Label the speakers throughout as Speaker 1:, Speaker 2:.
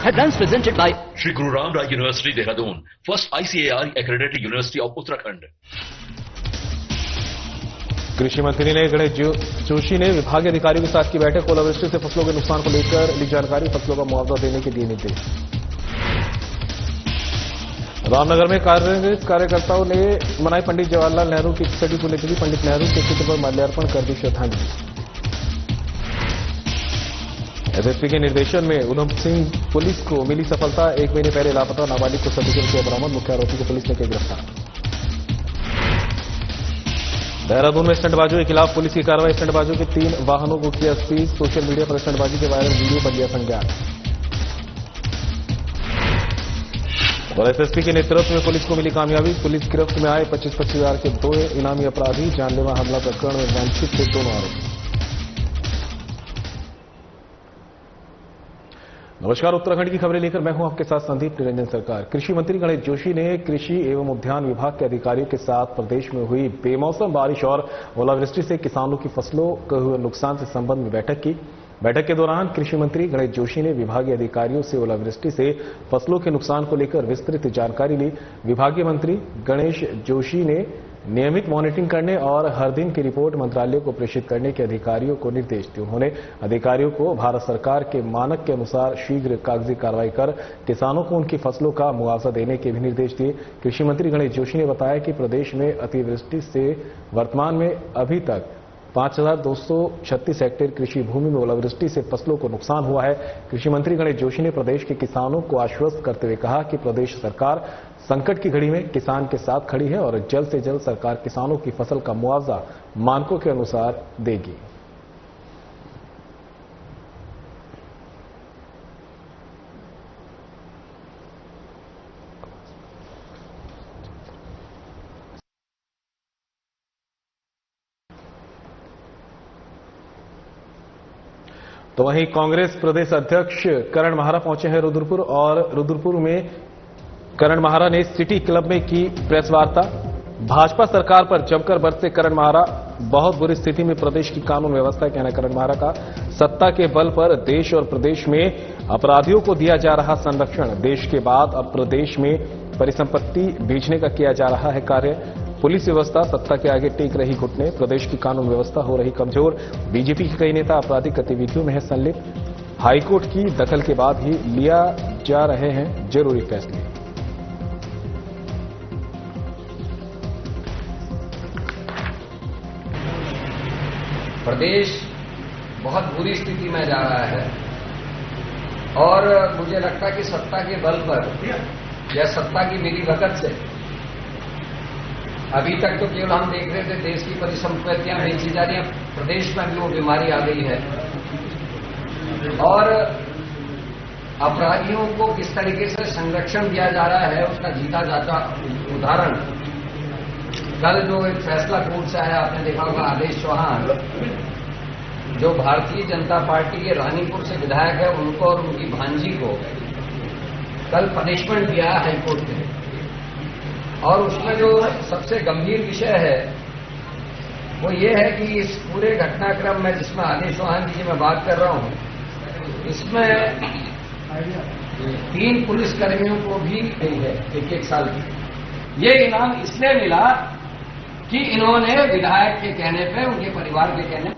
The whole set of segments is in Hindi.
Speaker 1: Headlines presented by
Speaker 2: Shri Guru Ram Rai University, Dehradun, first ICAR accredited university of Uttarakhand.
Speaker 3: कृषि मंत्री ने गणेश जोशी ने विभागीय अधिकारियों के साथ की बैठक। ओलावृष्टि से फसलों के नुकसान को लेकर ली जानकारी, फसलों का मुआवजा देने के दिए निर्देश। रामनगर में कांग्रेस कार्यकर्ताओं ने मनाई पंडित जवाहरलाल नेहरू की 61वीं पुण्यतिथि। पंडित नेहरू के चित्र पर माल्यार्पण कर दी श्रद्धांजलि। एसएसपी के निर्देशन में उधम सिंह पुलिस को मिली सफलता। 1 महीने पहले लापता नाबालिग को सर्टिफिकेट किया बरामद। मुख्य आरोपी को पुलिस ने किया गिरफ्तार। देहरादून में स्टंटबाजों के खिलाफ पुलिस की कार्रवाई। स्टंटबाजों के 3 वाहनों को किया सीज। सोशल मीडिया पर स्टंटबाजी के वायरल वीडियो पर लिया संज्ञान। और एसएसपी के नेतृत्व में पुलिस को मिली कामयाबी। पुलिस गिरफ्त में आए 25-25 हजार के 2 इनामी अपराधी। जानलेवा हमला प्रकरण में वांछित थे दोनों आरोपी। नमस्कार, उत्तराखंड की खबरें लेकर मैं हूं आपके साथ संदीप निरंजन सरकार। कृषि मंत्री गणेश जोशी ने कृषि एवं उद्यान विभाग के अधिकारियों के साथ प्रदेश में हुई बेमौसम बारिश और ओलावृष्टि से किसानों की फसलों को हुए नुकसान से संबंध में बैठक की। बैठक के दौरान कृषि मंत्री गणेश जोशी ने विभागीय अधिकारियों से ओलावृष्टि से फसलों के नुकसान को लेकर विस्तृत जानकारी ली। विभागीय मंत्री गणेश जोशी ने नियमित मॉनिटरिंग करने और हर दिन की रिपोर्ट मंत्रालय को प्रेषित करने के अधिकारियों को निर्देश दिए। उन्होंने अधिकारियों को भारत सरकार के मानक के अनुसार शीघ्र कागजी कार्रवाई कर किसानों को उनकी फसलों का मुआवजा देने के भी निर्देश दिए। कृषि मंत्री गणेश जोशी ने बताया कि प्रदेश में अतिवृष्टि से वर्तमान में अभी तक 5236 हेक्टेयर कृषि भूमि में ओलावृष्टि से फसलों को नुकसान हुआ है। कृषि मंत्री गणेश जोशी ने प्रदेश के किसानों को आश्वस्त करते हुए कहा कि प्रदेश सरकार संकट की घड़ी में किसान के साथ खड़ी है और जल्द से जल्द सरकार किसानों की फसल का मुआवजा मानकों के अनुसार देगी। तो वहीं कांग्रेस प्रदेश अध्यक्ष करण माहरा पहुंचे हैं रुद्रपुर, और रुद्रपुर में करण माहरा ने सिटी क्लब में की प्रेस वार्ता। भाजपा सरकार पर जमकर बरसे करण माहरा। बहुत बुरी स्थिति में प्रदेश की कानून व्यवस्था, कहना करण माहरा का। सत्ता के बल पर देश और प्रदेश में अपराधियों को दिया जा रहा संरक्षण। देश के बाद अब प्रदेश में परिसंपत्ति बेचने का किया जा रहा है कार्य। पुलिस व्यवस्था सत्ता के आगे टेक रही घुटने। प्रदेश की कानून व्यवस्था हो रही कमजोर। बीजेपी के कई नेता आपराधिक गतिविधियों में है संलिप्त। हाईकोर्ट की दखल के बाद ही लिया जा रहे हैं जरूरी फैसले।
Speaker 4: प्रदेश बहुत बुरी स्थिति में जा रहा है और मुझे लगता है कि सत्ता के बल पर या सत्ता की मिलीभगत से अभी तक तो केवल हम देख रहे थे देश की परिसंपत्तियां बेची जा रही हैं, प्रदेश में भी वो बीमारी आ गई है और अपराधियों को किस तरीके से संरक्षण दिया जा रहा है उसका जीता जाता उदाहरण कल जो एक फैसला कोर्ट से आया, आपने देखा होगा, आदेश चौहान जो भारतीय जनता पार्टी के रानीपुर से विधायक है, उनको और उनकी भांजी को कल पनिशमेंट दिया है हाईकोर्ट ने। और उसमें जो सबसे गंभीर विषय है वो ये है कि इस पूरे घटनाक्रम में जिसमें आदेश चौहान की मैं बात कर रहा हूं, इसमें 3 पुलिसकर्मियों को भी गई है 1-1 साल की। ये इनाम इसलिए मिला कि इन्होंने विधायक के कहने पे, उनके परिवार के कहने।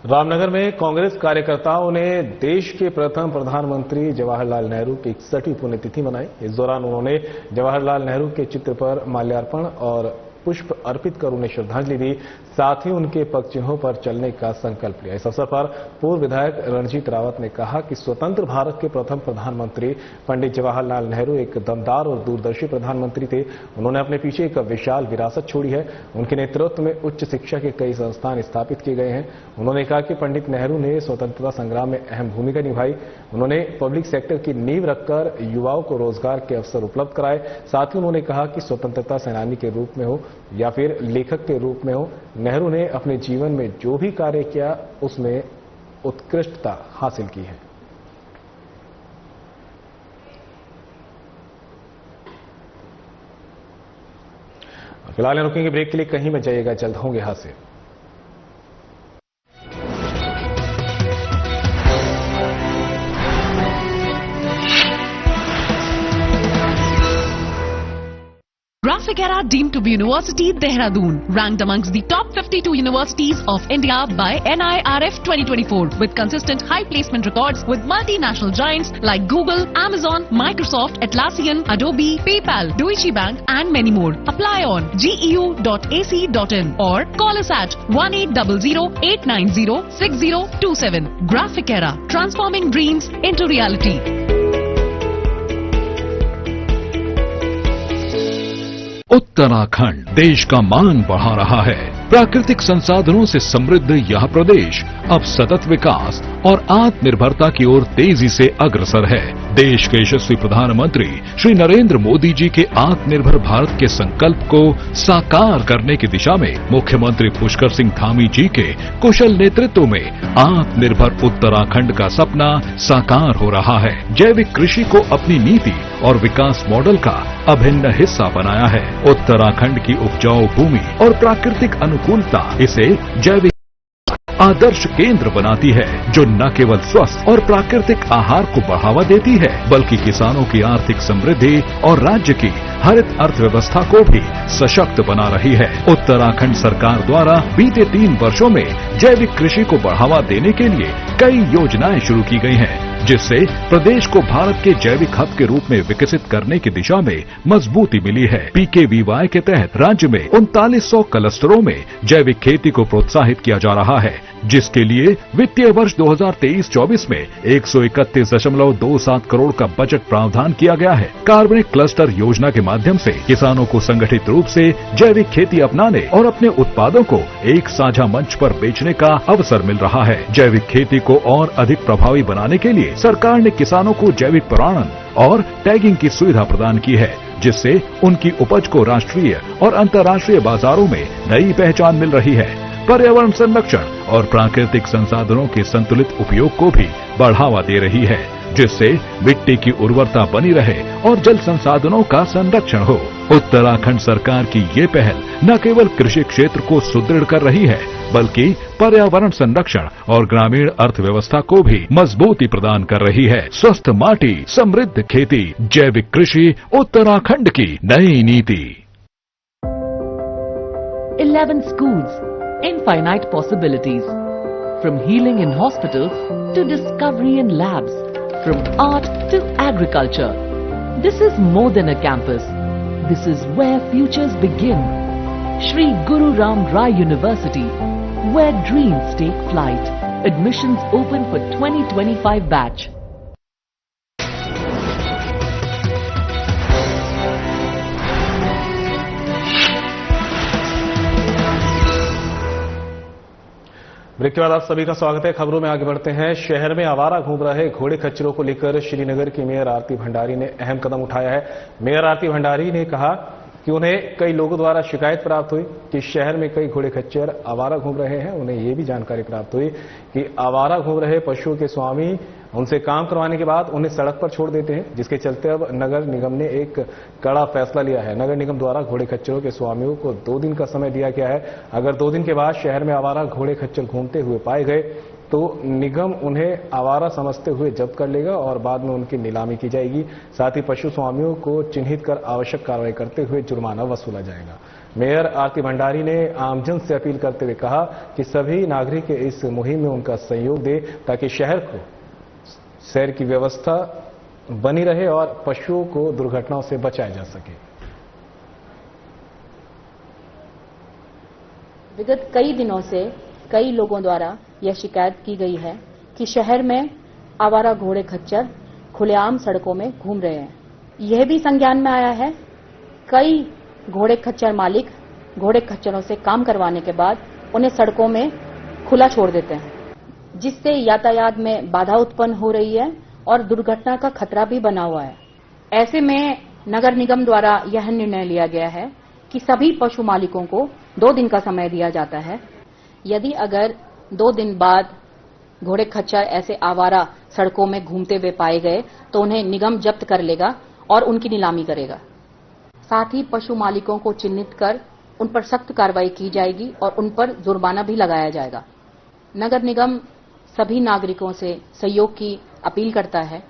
Speaker 3: रामनगर में कांग्रेस कार्यकर्ताओं ने देश के प्रथम प्रधानमंत्री जवाहरलाल नेहरू की 61वीं पुण्यतिथि मनाई। इस दौरान उन्होंने जवाहरलाल नेहरू के चित्र पर माल्यार्पण और पुष्प अर्पित कर उन्हें श्रद्धांजलि दी। साथ ही उनके पग चिन्हों पर चलने का संकल्प लिया। इस अवसर पर पूर्व विधायक रणजीत रावत ने कहा कि स्वतंत्र भारत के प्रथम प्रधानमंत्री पंडित जवाहरलाल नेहरू एक दमदार और दूरदर्शी प्रधानमंत्री थे। उन्होंने अपने पीछे एक विशाल विरासत छोड़ी है। उनके नेतृत्व में उच्च शिक्षा के कई संस्थान स्थापित किए गए हैं। उन्होंने कहा कि पंडित नेहरू ने स्वतंत्रता संग्राम में अहम भूमिका निभाई। उन्होंने पब्लिक सेक्टर की नींव रखकर युवाओं को रोजगार के अवसर उपलब्ध कराए। साथ ही उन्होंने कहा कि स्वतंत्रता सेनानी के रूप में हो या फिर लेखक के रूप में हो, नेहरू ने अपने जीवन में जो भी कार्य किया उसमें उत्कृष्टता हासिल की है। फिलहाल रुकेंगे ब्रेक के लिए, कहीं मत जाइएगा, जल्द होंगे हासिल।
Speaker 1: Graphicera deemed to be University Dehradun, ranked amongst the top 52 universities of India by NIRF 2024 with consistent high placement records with multinational giants like Google, Amazon, Microsoft, Atlassian, Adobe, PayPal, Deutsche Bank and many more. Apply on geu.ac.in or call us at 1800-890-6027. Graphicera, transforming dreams into reality.
Speaker 5: Uttarakhand देश का मान बढ़ा रहा है। प्राकृतिक संसाधनों से समृद्ध यह प्रदेश अब सतत विकास और आत्मनिर्भरता की ओर तेजी से अग्रसर है। देश के यशस्वी प्रधानमंत्री श्री नरेंद्र मोदी जी के आत्मनिर्भर भारत के संकल्प को साकार करने की दिशा में मुख्यमंत्री पुष्कर सिंह धामी जी के कुशल नेतृत्व में आत्मनिर्भर उत्तराखंड का सपना साकार हो रहा है। जैविक कृषि को अपनी नीति और विकास मॉडल का अभिन्न हिस्सा बनाया है। उत्तराखंड की उपजाऊ भूमि और प्राकृतिक अनुकूलता इसे जैविक आदर्श केंद्र बनाती है, जो न केवल स्वस्थ और प्राकृतिक आहार को बढ़ावा देती है, बल्कि किसानों की आर्थिक समृद्धि और राज्य की हरित अर्थव्यवस्था को भी सशक्त बना रही है। उत्तराखंड सरकार द्वारा बीते 3 वर्षों में जैविक कृषि को बढ़ावा देने के लिए कई योजनाएं शुरू की गई हैं, जिससे प्रदेश को भारत के जैविक हब के रूप में विकसित करने की दिशा में मजबूती मिली है। PKVY के तहत राज्य में 3900 क्लस्टरों में जैविक खेती को प्रोत्साहित किया जा रहा है, जिसके लिए वित्तीय वर्ष 2023-24 में 131.27 करोड़ का बजट प्रावधान किया गया है। कार्बनिक क्लस्टर योजना के माध्यम से किसानों को संगठित रूप से जैविक खेती अपनाने और अपने उत्पादों को एक साझा मंच पर बेचने का अवसर मिल रहा है। जैविक खेती को और अधिक प्रभावी बनाने के लिए सरकार ने किसानों को जैविक प्रमाणन और टैगिंग की सुविधा प्रदान की है, जिससे उनकी उपज को राष्ट्रीय और अंतर्राष्ट्रीय बाजारों में नई पहचान मिल रही है। पर्यावरण संरक्षण और प्राकृतिक संसाधनों के संतुलित उपयोग को भी बढ़ावा दे रही है, जिससे मिट्टी की उर्वरता बनी रहे और जल संसाधनों का संरक्षण हो। उत्तराखंड सरकार की ये पहल न केवल कृषि क्षेत्र को सुदृढ़ कर रही है, बल्कि पर्यावरण संरक्षण और ग्रामीण अर्थव्यवस्था को भी मजबूती प्रदान कर रही है। स्वस्थ माटी, समृद्ध खेती, जैविक कृषि, उत्तराखंड की नई नीति।
Speaker 6: 11 schools, infinite possibilities. From healing in hospitals to discovery in labs, from art to agriculture. This is more than a campus. This is where futures begin. Shri Guru Ram Rai University, where dreams take flight. Admissions open for 2025 batch.
Speaker 3: Break के बाद आप सभी का स्वागत है। खबरों में आगे बढ़ते हैं। शहर में आवारा घूम रहे घोड़े खच्चरों को लेकर श्रीनगर की मेयर आरती भंडारी ने अहम कदम उठाया है। मेयर आरती भंडारी ने कहा कि उन्हें कई लोगों द्वारा शिकायत प्राप्त हुई कि शहर में कई घोड़े खच्चर आवारा घूम रहे हैं। उन्हें ये भी जानकारी प्राप्त हुई कि आवारा घूम रहे पशुओं के स्वामी उनसे काम करवाने के बाद उन्हें सड़क पर छोड़ देते हैं, जिसके चलते अब नगर निगम ने एक कड़ा फैसला लिया है। नगर निगम द्वारा घोड़े खच्चरों के स्वामियों को 2 दिन का समय दिया गया है। अगर 2 दिन के बाद शहर में आवारा घोड़े खच्चर घूमते हुए पाए गए तो निगम उन्हें आवारा समझते हुए जब्त कर लेगा और बाद में उनकी नीलामी की जाएगी। साथ ही पशु स्वामियों को चिन्हित कर आवश्यक कार्रवाई करते हुए जुर्माना वसूला जाएगा। मेयर आरती भंडारी ने आमजन से अपील करते हुए कहा कि सभी नागरिक इस मुहिम में उनका सहयोग दे, ताकि शहर को सैर की व्यवस्था बनी रहे और पशुओं को दुर्घटनाओं से बचाया जा सके।
Speaker 7: विगत कई दिनों से कई लोगों द्वारा यह शिकायत की गई है कि शहर में आवारा घोड़े खच्चर खुलेआम सड़कों में घूम रहे हैं। यह भी संज्ञान में आया है कई घोड़े खच्चर मालिक घोड़े खच्चरों से काम करवाने के बाद उन्हें सड़कों में खुला छोड़ देते हैं, जिससे यातायात में बाधा उत्पन्न हो रही है और दुर्घटना का खतरा भी बना हुआ है। ऐसे में नगर निगम द्वारा यह निर्णय लिया गया है कि सभी पशु मालिकों को 2 दिन का समय दिया जाता है। यदि अगर 2 दिन बाद घोड़े खच्चर ऐसे आवारा सड़कों में घूमते हुए पाए गए तो उन्हें निगम जब्त कर लेगा और उनकी नीलामी करेगा। साथ ही पशु मालिकों को चिन्हित कर उन पर सख्त कार्रवाई की जाएगी और उन पर जुर्माना भी लगाया जाएगा। नगर निगम सभी नागरिकों से सहयोग की अपील करता है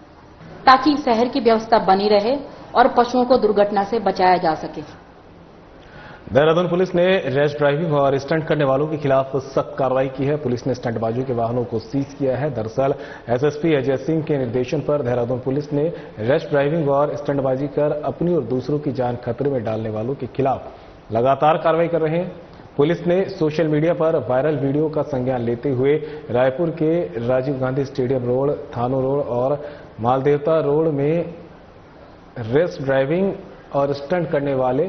Speaker 7: ताकि शहर की व्यवस्था बनी रहे और पशुओं को दुर्घटना से बचाया जा सके।
Speaker 3: देहरादून पुलिस ने रैश ड्राइविंग और स्टंट करने वालों के खिलाफ सख्त कार्रवाई की है। पुलिस ने स्टंटबाजों के वाहनों को सीज किया है। दरअसल एसएसपी अजय सिंह के निर्देशन पर देहरादून पुलिस ने रैश ड्राइविंग और स्टंटबाजी कर अपनी और दूसरों की जान खतरे में डालने वालों के खिलाफ लगातार कार्रवाई कर रहे हैं। पुलिस ने सोशल मीडिया पर वायरल वीडियो का संज्ञान लेते हुए रायपुर के राजीव गांधी स्टेडियम रोड, थानो रोड और मालदेवता रोड में रेस ड्राइविंग और स्टंट करने वाले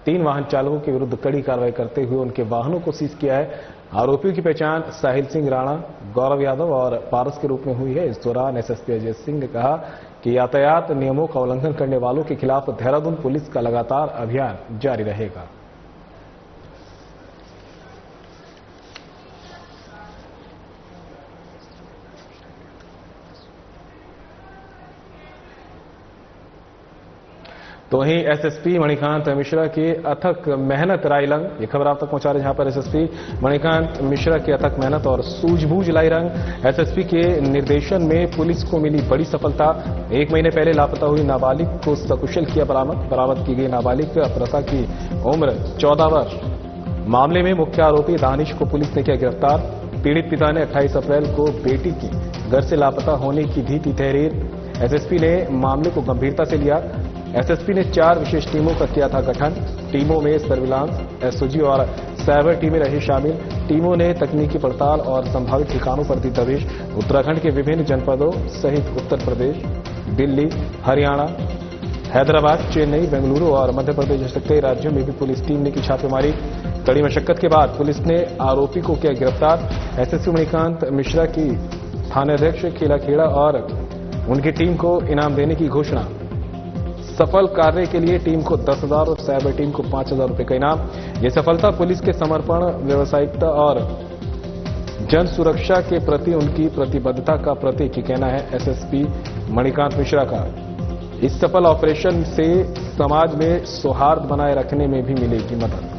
Speaker 3: 3 वाहन चालकों के विरुद्ध कड़ी कार्रवाई करते हुए उनके वाहनों को सीज किया है। आरोपियों की पहचान साहिल सिंह राणा, गौरव यादव और पारस के रूप में हुई है। इस दौरान एसएसपी अजय सिंह ने कहा कि यातायात नियमों का उल्लंघन करने वालों के खिलाफ देहरादून पुलिस का लगातार अभियान जारी रहेगा। तो वहीं एसएसपी मणिकांत मिश्रा की अथक मेहनत लाई रंग, ये खबर आप तक पहुंचा रहे जहां पर एसएसपी मणिकांत मिश्रा की अथक मेहनत और सूझबूझ लाई रंग। एसएसपी के निर्देशन में पुलिस को मिली बड़ी सफलता। 1 महीने पहले लापता हुई नाबालिग को सकुशल किया बरामद की गई नाबालिग प्रथा की उम्र 14 वर्ष। मामले में मुख्य आरोपी दानिश को पुलिस ने किया गिरफ्तार। पीड़ित पिता ने 28 अप्रैल को बेटी की घर से लापता होने की दी थी तहरीर। एसएसपी ने मामले को गंभीरता से लिया। एसएसपी ने 4 विशेष टीमों का किया था गठन। टीमों में सर्विलांस, एसओजी और साइबर टीमें रही शामिल। टीमों ने तकनीकी पड़ताल और संभावित ठिकानों पर दी दबिश। उत्तराखंड के विभिन्न जनपदों सहित उत्तर प्रदेश, दिल्ली, हरियाणा, हैदराबाद, चेन्नई, बेंगलुरु और मध्य प्रदेश जैसे कई राज्यों में भी पुलिस टीम ने की छापेमारी। कड़ी मशक्कत के बाद पुलिस ने आरोपी को किया गिरफ्तार। एसएसपी मणिकांत मिश्रा की थानाध्यक्ष खेला और उनकी टीम को इनाम देने की घोषणा। सफल कार्य के लिए टीम को 10,000 और साइबर टीम को 5,000 रुपए का इनाम। यह सफलता पुलिस के समर्पण, व्यावसायिकता और जन सुरक्षा के प्रति उनकी प्रतिबद्धता का प्रतीक ही कहना है एसएसपी मणिकांत मिश्रा का। इस सफल ऑपरेशन से समाज में सौहार्द बनाए रखने में भी मिलेगी मदद।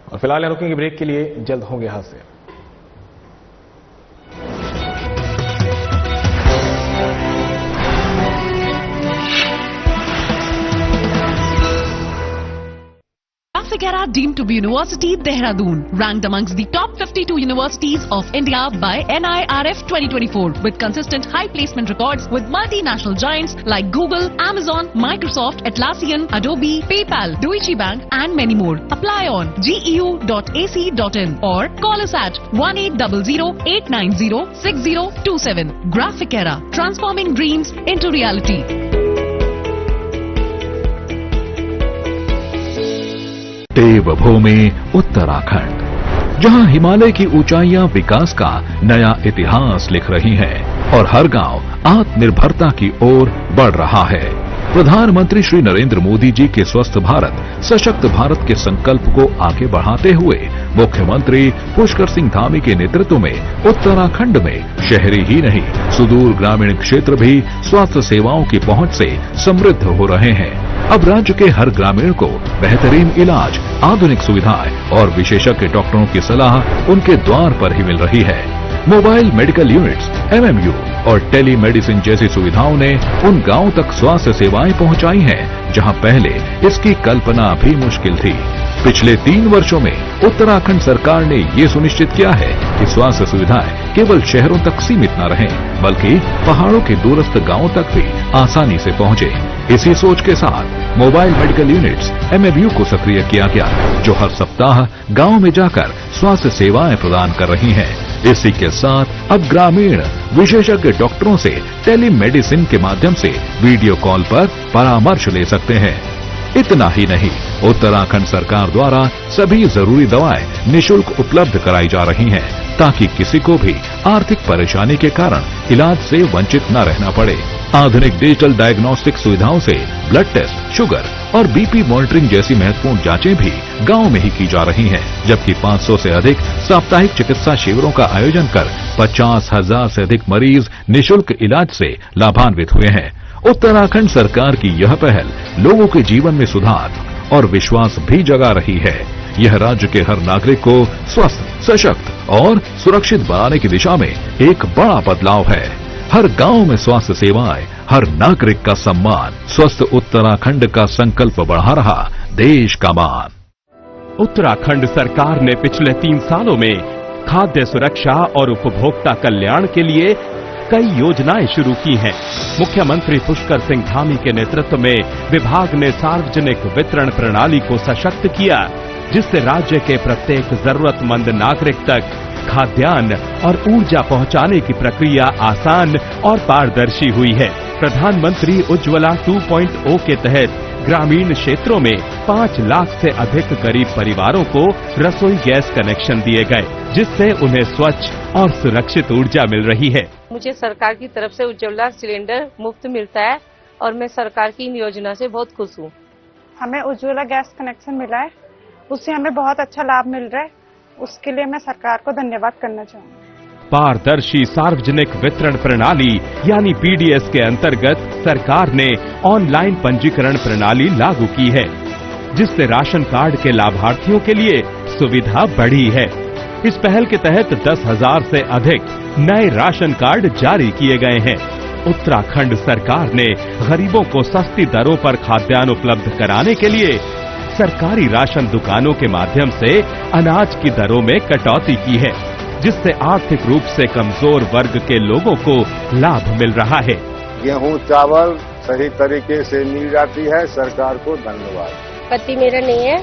Speaker 3: और फिलहाल यहाँ रुकेंगे ब्रेक के लिए, जल्द होंगे हादसे।
Speaker 1: Traffic deemed to be University Dehradun, ranked amongst the top 52 universities of India by NIRF 2024 with consistent high placement records with multinational giants like Google, Amazon, Microsoft, Atlassian, Adobe, PayPal, Deutsche Bank and many more. Apply on geu.ac.in or call us at 1800-890-6027. Graphic Era, transforming dreams into reality.
Speaker 5: देवभूमि उत्तराखंड, जहां हिमालय की ऊंचाइयां विकास का नया इतिहास लिख रही हैं और हर गांव आत्मनिर्भरता की ओर बढ़ रहा है। प्रधानमंत्री श्री नरेंद्र मोदी जी के स्वस्थ भारत, सशक्त भारत के संकल्प को आगे बढ़ाते हुए मुख्यमंत्री पुष्कर सिंह धामी के नेतृत्व में उत्तराखंड में शहरी ही नहीं सुदूर ग्रामीण क्षेत्र भी स्वास्थ्य सेवाओं की पहुंच से समृद्ध हो रहे हैं। अब राज्य के हर ग्रामीण को बेहतरीन इलाज, आधुनिक सुविधाएं और विशेषज्ञ डॉक्टरों की सलाह उनके द्वार पर ही मिल रही है। मोबाइल मेडिकल यूनिट्स, एमएमयू और टेली मेडिसिन जैसी सुविधाओं ने उन गांवों तक स्वास्थ्य सेवाएं पहुंचाई हैं जहां पहले इसकी कल्पना भी मुश्किल थी। पिछले 3 वर्षों में उत्तराखंड सरकार ने ये सुनिश्चित किया है कि स्वास्थ्य सुविधाएं केवल शहरों तक सीमित न रहें, बल्कि पहाड़ों के दूरस्थ गांवों तक भी आसानी से पहुंचे। इसी सोच के साथ मोबाइल मेडिकल यूनिट्स एमएमयू को सक्रिय किया गया, जो हर सप्ताह गांव में जाकर स्वास्थ्य सेवाएं प्रदान कर रही हैं। इसी के साथ अब ग्रामीण विशेषज्ञ डॉक्टरों से टेलीमेडिसिन के माध्यम से वीडियो कॉल पर परामर्श ले सकते हैं। इतना ही नहीं, उत्तराखंड सरकार द्वारा सभी जरूरी दवाएं निःशुल्क उपलब्ध कराई जा रही हैं, ताकि किसी को भी आर्थिक परेशानी के कारण इलाज से वंचित न रहना पड़े। आधुनिक डिजिटल डायग्नोस्टिक सुविधाओं से ब्लड टेस्ट, शुगर और बीपी मॉनिटरिंग जैसी महत्वपूर्ण जांचें भी गांव में ही की जा रही हैं, जबकि 500 से अधिक साप्ताहिक चिकित्सा शिविरों का आयोजन कर 50,000 से अधिक मरीज निःशुल्क इलाज से लाभान्वित हुए हैं। उत्तराखंड सरकार की यह पहल लोगों के जीवन में सुधार और विश्वास भी जगा रही है। यह राज्य के हर नागरिक को स्वस्थ, सशक्त और सुरक्षित बनाने की दिशा में एक बड़ा बदलाव है। हर गांव में स्वास्थ्य सेवाएं, हर नागरिक का सम्मान, स्वस्थ उत्तराखंड का संकल्प बढ़ा रहा देश का मान।
Speaker 8: उत्तराखंड सरकार ने पिछले 3 सालों में खाद्य सुरक्षा और उपभोक्ता कल्याण के लिए कई योजनाएं शुरू की हैं। मुख्यमंत्री पुष्कर सिंह धामी के नेतृत्व में विभाग ने सार्वजनिक वितरण प्रणाली को सशक्त किया, जिससे राज्य के प्रत्येक जरूरतमंद नागरिक तक खाद्यान्न और ऊर्जा पहुंचाने की प्रक्रिया आसान और पारदर्शी हुई है। प्रधानमंत्री उज्ज्वला 2.0 के तहत ग्रामीण क्षेत्रों में 5 लाख से अधिक गरीब परिवारों को रसोई गैस कनेक्शन दिए गए, जिससे उन्हें स्वच्छ और सुरक्षित ऊर्जा मिल रही है।
Speaker 9: मुझे सरकार की तरफ से उज्ज्वला सिलेंडर मुफ्त मिलता है और मैं सरकार की इन योजना से बहुत खुश हूँ।
Speaker 10: हमें उज्ज्वला गैस कनेक्शन मिला है, उससे हमें बहुत अच्छा लाभ मिल रहा है। उसके लिए मैं सरकार को धन्यवाद करना चाहूँगी।
Speaker 8: पारदर्शी सार्वजनिक वितरण प्रणाली यानी पीडीएस के अंतर्गत सरकार ने ऑनलाइन पंजीकरण प्रणाली लागू की है, जिससे राशन कार्ड के लाभार्थियों के लिए सुविधा बढ़ी है। इस पहल के तहत 10,000 से अधिक नए राशन कार्ड जारी किए गए हैं। उत्तराखंड सरकार ने गरीबों को सस्ती दरों पर खाद्यान्न उपलब्ध कराने के लिए सरकारी राशन दुकानों के माध्यम से अनाज की दरों में कटौती की है, जिससे आर्थिक रूप से कमजोर वर्ग के लोगों को लाभ मिल रहा है।
Speaker 11: गेहूं चावल सही तरीके से मिल जाती है, सरकार को धन्यवाद।
Speaker 9: पति मेरा नहीं है,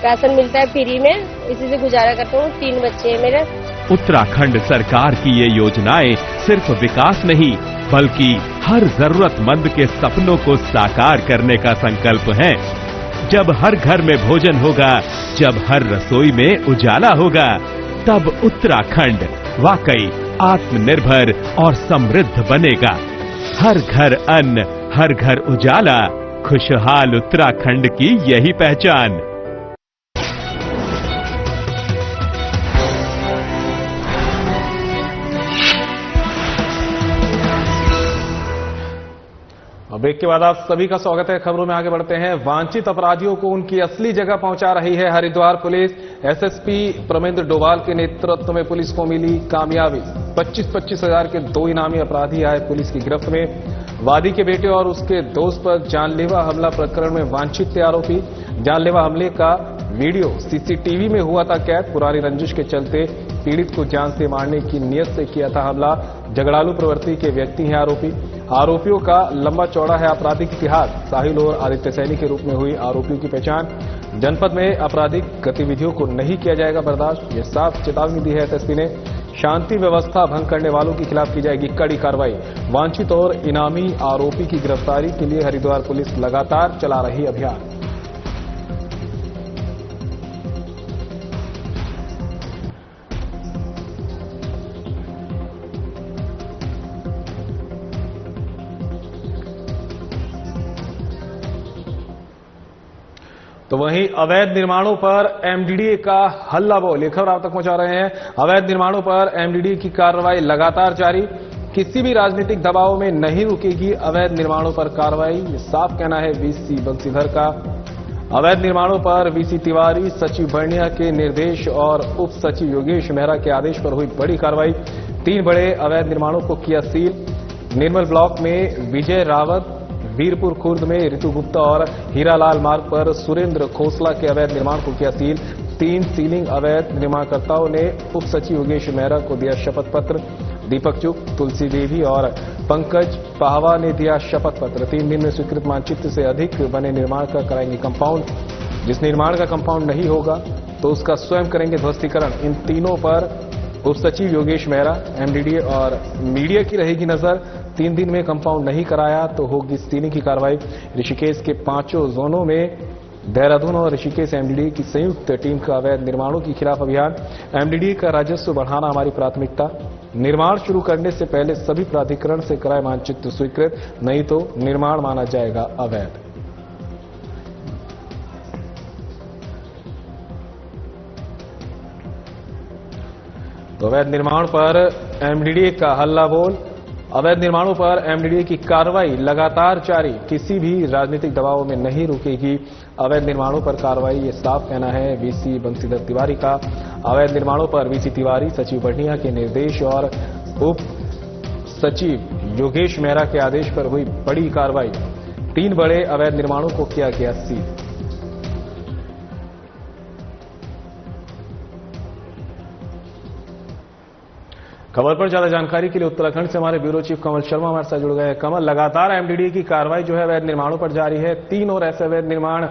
Speaker 9: राशन मिलता है फ्री में, इसी से गुजारा करता हूँ। 3 बच्चे हैं मेरे।
Speaker 8: उत्तराखंड सरकार की ये योजनाएं सिर्फ विकास नहीं, बल्कि हर जरूरतमंद के सपनों को साकार करने का संकल्प है। जब हर घर में भोजन होगा, जब हर रसोई में उजाला होगा, तब उत्तराखंड वाकई आत्मनिर्भर और समृद्ध बनेगा। हर घर अन्न, हर घर उजाला, खुशहाल उत्तराखंड की यही पहचान।
Speaker 3: ब्रेक के बाद आप सभी का स्वागत है। खबरों में आगे बढ़ते हैं। वांछित अपराधियों को उनकी असली जगह पहुंचा रही है हरिद्वार पुलिस। एसएसपी प्रमेंद्र डोभाल के नेतृत्व में पुलिस को मिली कामयाबी। 25-25 हजार के 2 इनामी अपराधी आए पुलिस की गिरफ्त में। वादी के बेटे और उसके दोस्त पर जानलेवा हमला प्रकरण में वांछित थे आरोपी। जानलेवा हमले का वीडियो सीसीटीवी में हुआ था कैद। पुरानी रंजिश के चलते पीड़ित को जान से मारने की नीयत से किया था हमला। झगड़ालू प्रवृत्ति के व्यक्ति हैं आरोपी। आरोपियों का लंबा चौड़ा है आपराधिक इतिहास। साहिल और आदित्य सैनी के रूप में हुई आरोपियों की पहचान। जनपद में आपराधिक गतिविधियों को नहीं किया जाएगा बर्दाश्त, ये साफ चेतावनी दी है एसएसपी ने। शांति व्यवस्था भंग करने वालों के खिलाफ की जाएगी कड़ी कार्रवाई। वांछित और इनामी आरोपी की गिरफ्तारी के लिए हरिद्वार पुलिस लगातार चला रही अभियान। तो वहीं अवैध निर्माणों पर एमडीडीए का हल्ला बोल, ये खबर आप तक पहुंचा रहे हैं। अवैध निर्माणों पर एमडीडीए की कार्रवाई लगातार जारी। किसी भी राजनीतिक दबाव में नहीं रुकेगी अवैध निर्माणों पर कार्रवाई, ये साफ कहना है वीसी बंसीधर का। अवैध निर्माणों पर वीसी तिवारी, सचिव बर्णिया के निर्देश और उप सचिव योगेश मेहरा के आदेश पर हुई बड़ी कार्रवाई। 3 बड़े अवैध निर्माणों को किया सील। निर्मल ब्लॉक में विजय रावत, वीरपुर खुर्द में ऋतु गुप्ता और हीरालाल मार्ग पर सुरेंद्र खोसला के अवैध निर्माण को किया सील। 3 सीलिंग अवैध निर्माणकर्ताओं ने उप सचिव योगेश मेहरा को दिया शपथ पत्र। दीपक चुग, तुलसी देवी और पंकज पाहवा ने दिया शपथ पत्र। 3 दिन में स्वीकृत मानचित्र से अधिक बने निर्माण का कराएंगे कंपाउंड। जिस निर्माण का कंपाउंड नहीं होगा तो उसका स्वयं करेंगे ध्वस्तीकरण। इन तीनों पर उप सचिव योगेश मेहरा, एमडीडीए और मीडिया की रहेगी नजर। 3 दिन में कंपाउंड नहीं कराया तो होगी सीलिंग की कार्रवाई। ऋषिकेश के 5 जोनों में देहरादून और ऋषिकेश एमडीडीए की संयुक्त टीम का अवैध निर्माणों के खिलाफ अभियान। एमडीडीए का राजस्व बढ़ाना हमारी प्राथमिकता। निर्माण शुरू करने से पहले सभी प्राधिकरण से कराए मानचित्र स्वीकृत, नहीं तो निर्माण माना जाएगा अवैध। तो अवैध निर्माण पर एमडीडीए का हल्ला बोल। अवैध निर्माणों पर एमडीडीए की कार्रवाई लगातार जारी, किसी भी राजनीतिक दबाव में नहीं रुकेगी। अवैध निर्माणों पर कार्रवाई, ये साफ कहना है वीसी बंशीधर तिवारी का। अवैध निर्माणों पर वीसी तिवारी, सचिव बढ़िया के निर्देश और उप सचिव योगेश मेहरा के आदेश पर हुई बड़ी कार्रवाई। 3 बड़े अवैध निर्माणों को किया गया सील। खबर पर ज्यादा जानकारी के लिए उत्तराखंड से हमारे ब्यूरो चीफ कमल शर्मा हमारे साथ जुड़ गए हैं। कमल, लगातार एमडीडीए की कार्रवाई जो है अवैध निर्माणों पर जारी है। 3 और ऐसे अवैध निर्माण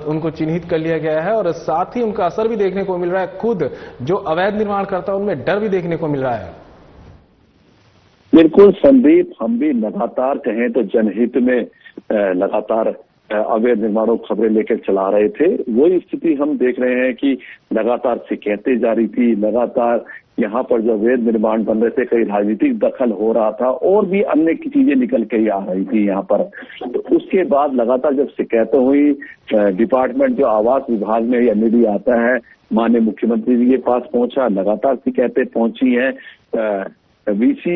Speaker 3: उनको चिन्हित कर लिया गया है और साथ ही उनका असर भी देखने को मिल रहा है। खुद जो अवैध निर्माण करता है उनमें डर भी देखने को मिल रहा है।
Speaker 12: बिल्कुल संदीप, हम भी लगातार कहें तो जनहित में लगातार अवैध निर्माणों खबरें लेकर चला रहे थे। वही स्थिति हम देख रहे हैं कि लगातार शिकायतें जारी थी, लगातार यहाँ पर जो अवैध निर्माण बन रहे थे, कई राजनीतिक दखल हो रहा था और भी अन्य की चीजें निकल के आ रही थी यहाँ पर। तो उसके बाद लगातार जब शिकायतें हुई, डिपार्टमेंट जो आवास विभाग में एमडीडीए आता है, माननीय मुख्यमंत्री जी के पास पहुंचा, लगातार शिकायतें पहुंची हैं। वीसी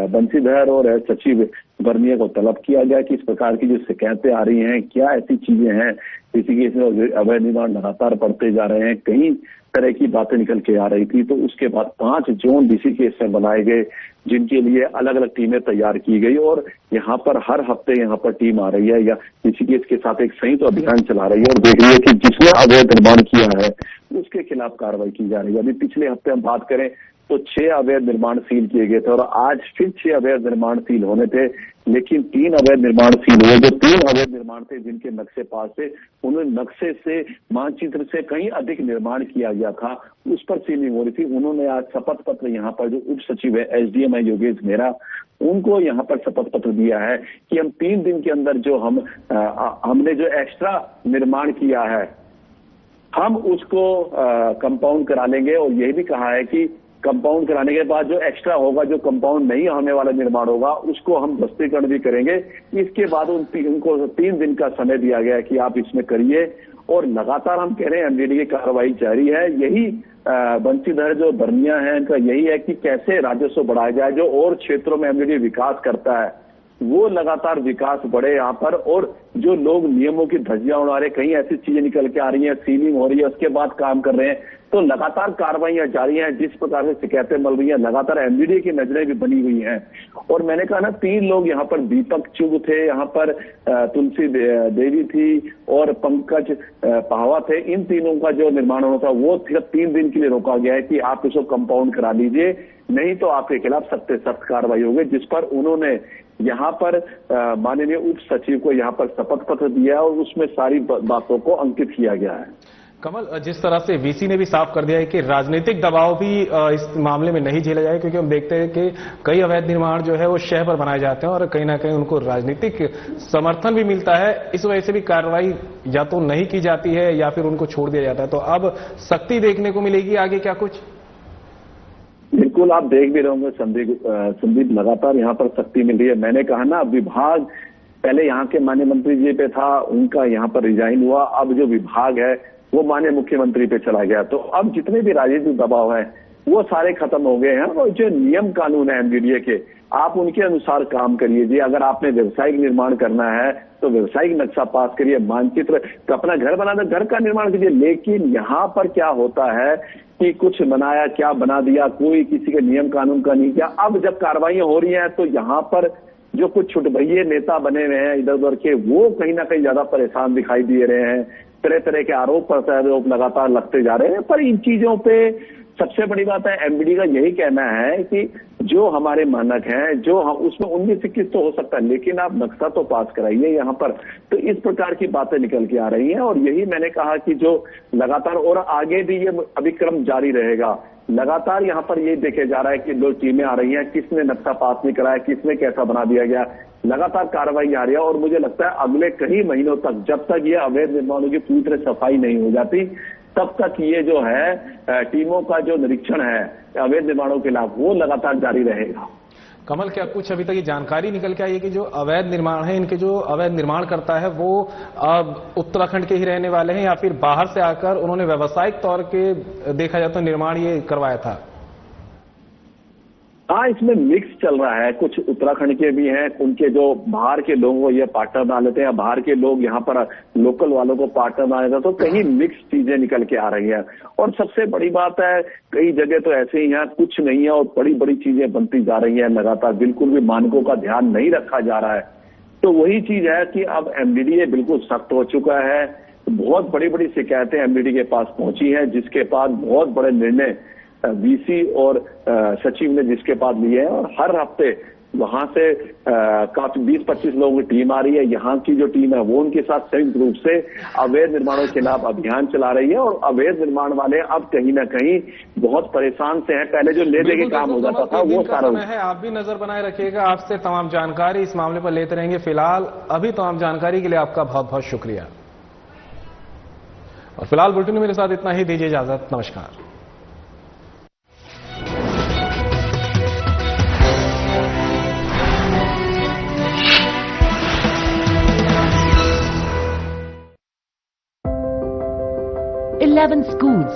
Speaker 12: बंशीधर और सचिव बर्निया को तलब किया गया कि इस प्रकार की जो शिकायतें आ रही हैं, क्या ऐसी चीजें हैं किसी के इसमें अवैध निर्माण लगातार बढ़ते जा रहे हैं, कई तरह की बातें निकल के आ रही थी। तो उसके बाद 5 जोन डीसी केस में बनाए गए, जिनके लिए अलग अलग टीमें तैयार की गई और यहाँ पर हर हफ्ते यहाँ पर टीम आ रही है या डीसी केस के साथ एक संयुक्त अभियान चला रही है और देख रही है कि जिसने अवैध निर्माण किया है उसके खिलाफ कार्रवाई की जा रही है। अभी पिछले हफ्ते हम बात करें तो 6 अवैध निर्माण सील किए गए थे और आज फिर 6 अवैध निर्माण सील होने थे, लेकिन 3 अवैध निर्माण सील हुए। जो 3 अवैध निर्माण थे जिनके नक्शे पास थे, उन्होंने नक्शे से, मानचित्र से कहीं अधिक निर्माण किया गया था, उस पर सीलिंग हो रही थी। उन्होंने आज शपथ पत्र यहाँ पर जो उप सचिव है एसडीएम है योगेश मेहरा, उनको यहाँ पर शपथ पत्र दिया है कि हम 3 दिन के अंदर जो हमने जो एक्स्ट्रा निर्माण किया है हम उसको कंपाउंड करा लेंगे। और यह भी कहा है कि कंपाउंड कराने के बाद जो एक्स्ट्रा होगा, जो कंपाउंड नहीं होने वाला निर्माण होगा, उसको हम ध्वस्तीकरण भी करेंगे। इसके बाद उनको 3 दिन का समय दिया गया कि आप इसमें करिए और लगातार हम कह रहे हैं एमडीडीए की कार्रवाई जारी है। यही बंशीधर जो बर्निया है इनका यही है कि कैसे राजस्व बढ़ाया जाए, जो और क्षेत्रों में एमडीडीए विकास करता है वो लगातार विकास बढ़े यहाँ पर। और जो लोग नियमों की धज्जियां उड़ा रहे, कहीं ऐसी चीजें निकल के आ रही हैं, सीलिंग हो रही है, उसके बाद काम कर रहे हैं, तो लगातार कार्रवाइयां जारी हैं। जिस प्रकार से शिकायतें मिल रही हैं, लगातार एमडीडीए की नजरें भी बनी हुई हैं। और मैंने कहा ना, 3 लोग यहाँ पर, दीपक चुग थे यहाँ पर, तुलसी देवी थी और पंकज पाहवा थे। इन तीनों का जो निर्माण होना था वो 3 दिन के लिए रोका गया है कि आप इसको कंपाउंड करा लीजिए, नहीं तो आपके खिलाफ सख्त से सख्त कार्रवाई होगी। जिस पर उन्होंने यहाँ पर माननीय उप सचिव को यहाँ पर शपथ पत्र दिया और उसमें सारी बातों को अंकित किया गया है।
Speaker 3: कमल, जिस तरह से वीसी ने भी साफ कर दिया है कि राजनीतिक दबाव भी इस मामले में नहीं झेला जाए, क्योंकि हम देखते हैं कि कई अवैध निर्माण जो है वो शह पर बनाए जाते हैं और कहीं ना कहीं उनको राजनीतिक समर्थन भी मिलता है। इस वजह से भी कार्रवाई या तो नहीं की जाती है या फिर उनको छोड़ दिया जाता है। तो अब सख्ती देखने को मिलेगी आगे क्या कुछ?
Speaker 12: बिल्कुल, आप देख भी रहे होंगे संदीप, लगातार यहाँ पर सख्ती मिल रही है। मैंने कहा ना, विभाग पहले यहाँ के माननीय मंत्री जी पे था, उनका यहाँ पर रिजाइन हुआ, अब जो विभाग है वो माननीय मुख्यमंत्री पे चला गया। तो अब जितने भी राजनीतिक दबाव है वो सारे खत्म हो गए हैं और जो नियम कानून है एमडीडीए के, आप उनके अनुसार काम करिए जी। अगर आपने व्यवसायिक निर्माण करना है तो व्यवसायिक नक्शा पास करिए, मानचित्र, अपना घर बनाना, घर का निर्माण कीजिए। लेकिन यहाँ पर क्या होता है कि कुछ बनाया, क्या बना दिया, कोई किसी के नियम कानून का नहीं किया। अब जब कार्रवाइयां हो रही हैं तो यहाँ पर जो कुछ छुटभइये नेता बने हुए हैं इधर उधर के, वो कहीं ना कहीं ज्यादा परेशान दिखाई दे रहे हैं। तरह तरह के आरोप प्रत्यारोप लगातार लगते जा रहे हैं। पर इन चीजों पे सबसे बड़ी बात है, एमडीडीए का यही कहना है कि जो हमारे मानक हैं, जो हम उसमें 19-21 तो हो सकता है, लेकिन आप नक्शा तो पास कराइए यहाँ पर। तो इस प्रकार की बातें निकल के आ रही हैं और यही मैंने कहा कि जो लगातार और आगे भी ये अभिक्रम जारी रहेगा। लगातार यहाँ पर ये देखे जा रहा है कि 2 टीमें आ रही हैं, किसने नक्शा पास नहीं कराया, किसने कैसा बना दिया गया, लगातार कार्रवाई आ रही है। और मुझे लगता है अगले कई महीनों तक, जब तक ये अवैध निर्माणों की पूरी तरह सफाई नहीं हो जाती, तब तक ये जो है टीमों का जो निरीक्षण है अवैध निर्माणों के खिलाफ वो लगातार जारी रहेगा।
Speaker 3: कमल, क्या कुछ अभी तक ये जानकारी निकल के आई है कि जो अवैध निर्माण है, इनके जो अवैध निर्माण करता है वो उत्तराखंड के ही रहने वाले हैं या फिर बाहर से आकर उन्होंने व्यावसायिक तौर के देखा जाए तो निर्माण ये करवाया था?
Speaker 12: हाँ, इसमें मिक्स चल रहा है। कुछ उत्तराखंड के भी हैं, उनके जो बाहर के लोगों को ये पार्टनर बना लेते हैं, बाहर के लोग यहाँ पर लोकल वालों को पार्टनर बना लेते हैं, तो कहीं मिक्स चीजें निकल के आ रही हैं। और सबसे बड़ी बात है, कई जगह तो ऐसे ही हैं, कुछ नहीं है और बड़ी बड़ी चीजें बनती जा रही हैं लगातार, बिल्कुल भी मानकों का ध्यान नहीं रखा जा रहा है। तो वही चीज है कि अब एमडीडीए बिल्कुल सख्त हो चुका है। बहुत बड़ी बड़ी शिकायतें एमडीडीए के पास पहुंची हैं, जिसके पास बहुत बड़े निर्णय वीसी और सचिव ने जिसके पास लिए हैं, और हर हफ्ते वहां से काफी 20-25 लोगों की टीम आ रही है। यहाँ की जो टीम है वो उनके साथ संयुक्त रूप से अवैध निर्माणों के खिलाफ अभियान चला रही है। और अवैध निर्माण वाले अब कहीं ना कहीं बहुत परेशान से हैं। पहले जो ले दे के काम हो जाता था वो सारा
Speaker 3: है। आप भी नजर बनाए रखिएगा, आपसे तमाम जानकारी इस मामले पर लेते रहेंगे। फिलहाल अभी तमाम जानकारी के लिए आपका बहुत बहुत शुक्रिया। और फिलहाल बुलेटिन में मेरे साथ इतना ही, दीजिए इजाजत, नमस्कार।
Speaker 6: Eleven schools